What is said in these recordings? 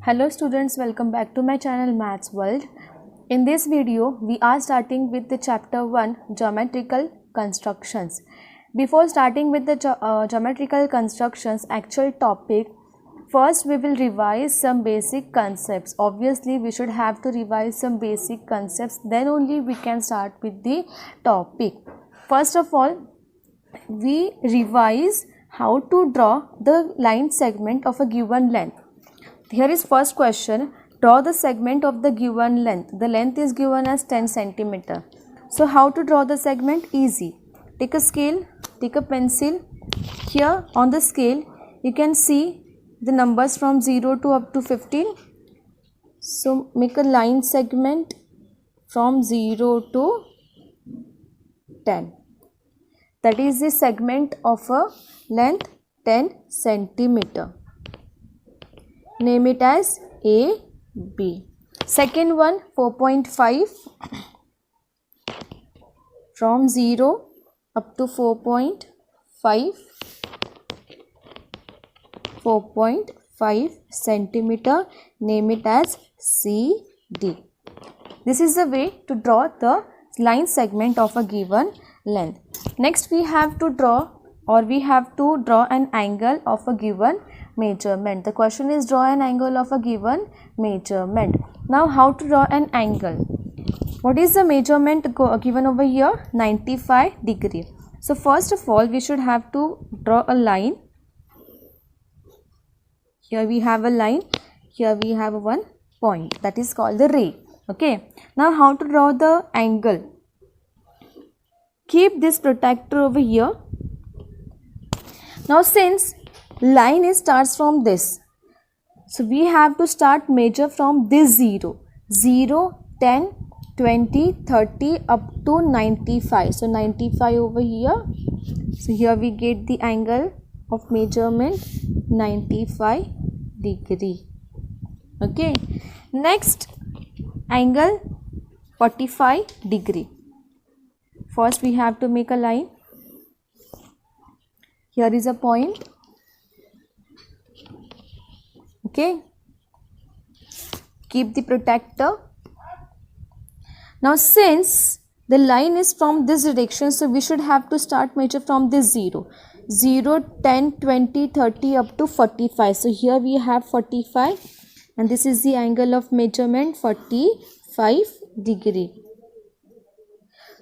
Hello students, welcome back to my channel Maths World. In this video, we are starting with the chapter 1 Geometrical Constructions. Before starting with the geometrical constructions actual topic, first we will revise some basic concepts. Obviously, we should have to revise some basic concepts, then only we can start with the topic. First of all, we revise how to draw the line segment of a given length. Here is first question. Draw the segment of the given length. The length is given as 10 centimeter. So how to draw the segment? Easy. Take a scale, take a pencil. Here on the scale you can see the numbers from 0 to up to 15. So make a line segment from 0 to 10. That is the segment of a length 10 centimeter. Name it as A, B. Second one 4.5 from 0 up to 4.5 centimeter. Name it as C, D. This is the way to draw the line segment of a given length. Next we have to draw an angle of a given measurement. The question is draw an angle of a given measurement. Now how to draw an angle? What is the measurement given over here? 95 degree. So first of all we should have to draw a line. Here we have a line, here we have one point, that is called the ray. Okay. Now how to draw the angle? Keep this protractor over here. Now since line starts from this, so we have to start measure from this 0, 10, 20, 30 up to 95. So 95 over here. So here we get the angle of measurement 95 degree. Okay. Next angle 45 degree. First we have to make a line. Here is a point. Okay. Keep the protractor. Now since the line is from this direction, so we should have to start measure from this 0, 10, 20, 30 up to 45. So here we have 45 and this is the angle of measurement 45 degree.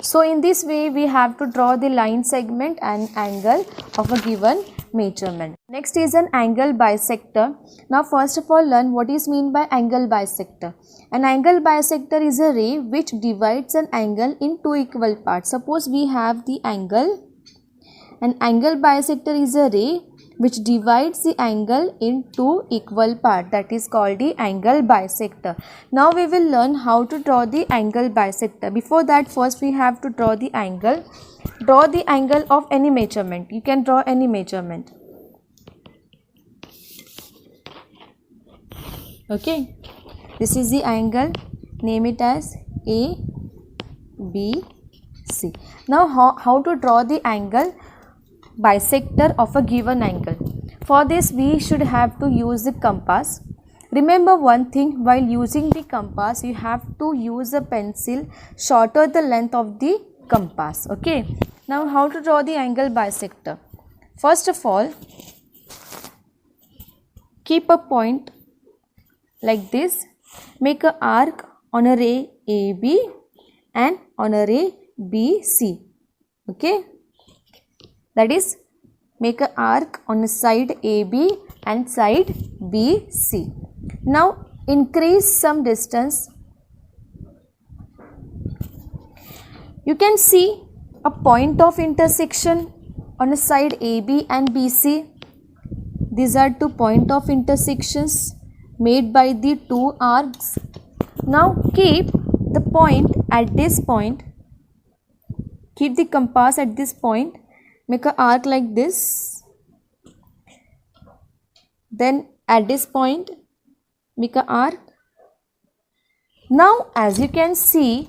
So in this way we have to draw the line segment and angle of a given measurement. Next is an angle bisector. Now first of all learn what is mean by angle bisector. An angle bisector is a ray which divides an angle in two equal parts. Suppose we have the angle. An angle bisector is a ray which divides the angle in two equal parts. That is called the angle bisector. Now we will learn how to draw the angle bisector. Before that, first we have to draw the angle. Draw the angle of any measurement. You can draw any measurement. Okay. This is the angle. Name it as A, B, C. Now how to draw the angle bisector of a given angle? For this we should have to use the compass. Remember one thing, while using the compass you have to use a pencil shorter the length of the compass. Okay. Now how to draw the angle bisector? First of all, keep a point like this. Make an arc on a ray AB and on a ray BC. Okay. That is, make an arc on a side AB and side BC. Now increase some distance. You can see a point of intersection on a side AB and BC. These are two point of intersections made by the two arcs. Now keep the point at this point. Keep the compass at this point. Make an arc like this. Then at this point, make an arc. Now as you can see,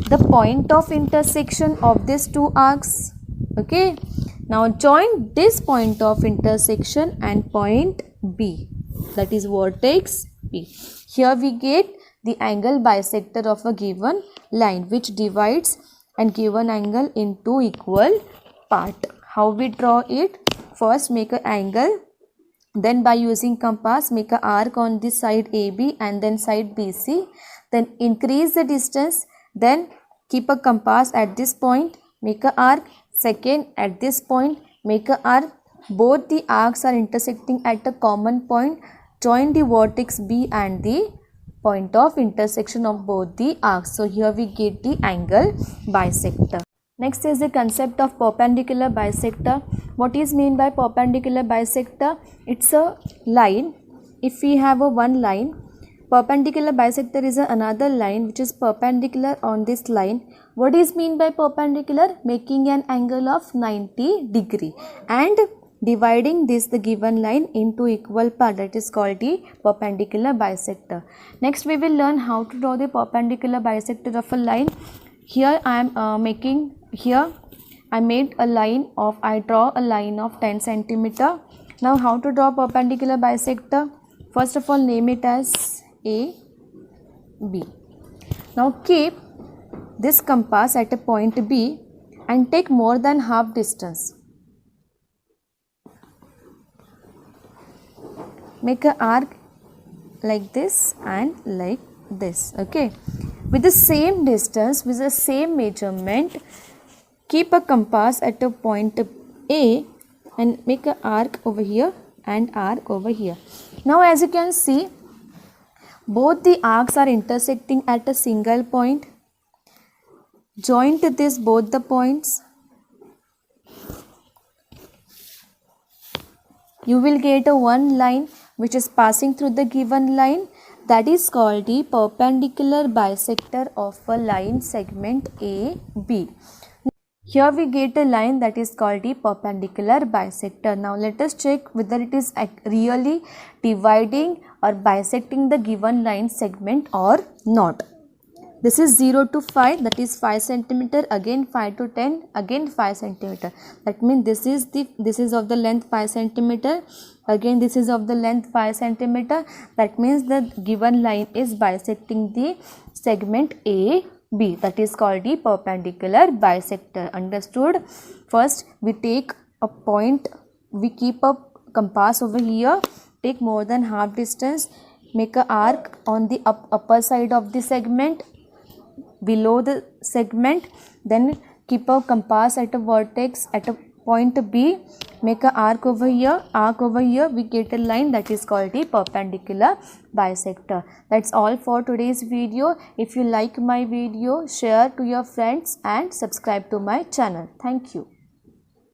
the point of intersection of these two arcs. Okay. Now join this point of intersection and point B, that is vertex P. Here we get the angle bisector of a given line which divides and given angle into equal part. How we draw it? First make an angle, then by using compass make an arc on this side AB and then side BC, then increase the distance, then keep a compass at this point, make an arc, second at this point, make an arc, both the arcs are intersecting at a common point, join the vertex B and the point of intersection of both the arcs. So here we get the angle bisector. Next is the concept of perpendicular bisector. What is mean by perpendicular bisector? It's a line. If we have a one line, perpendicular bisector is another line which is perpendicular on this line. What is mean by perpendicular? Making an angle of 90 degree and dividing this the given line into equal part, that is called the perpendicular bisector. Next we will learn how to draw the perpendicular bisector of a line. Here I am I draw a line of 10 centimeter. Now how to draw perpendicular bisector? First of all name it as A, B. Now keep this compass at a point B and take more than half distance. Make an arc like this and like this, okay. With the same distance, with the same measurement, keep a compass at a point A and make an arc over here and arc over here. Now as you can see, both the arcs are intersecting at a single point. Join to this both the points. You will get a one line which is passing through the given line, that is called the perpendicular bisector of a line segment AB. Here we get a line that is called the perpendicular bisector. Now let us check whether it is really dividing or bisecting the given line segment or not. This is 0 to 5, that is 5 centimeter, again 5 to 10, again 5 centimeter. That means this is of the length 5 centimeter, again this is of the length 5 centimeter. That means the given line is bisecting the segment AB, that is called the perpendicular bisector. Understood? First we take a point, we keep a compass over here, take more than half distance, make an arc on the upper side of the segment, below the segment, then keep a compass at a vertex at a point B, make an arc over here, we get a line that is called the perpendicular bisector. That's all for today's video. If you like my video, share to your friends and subscribe to my channel. Thank you.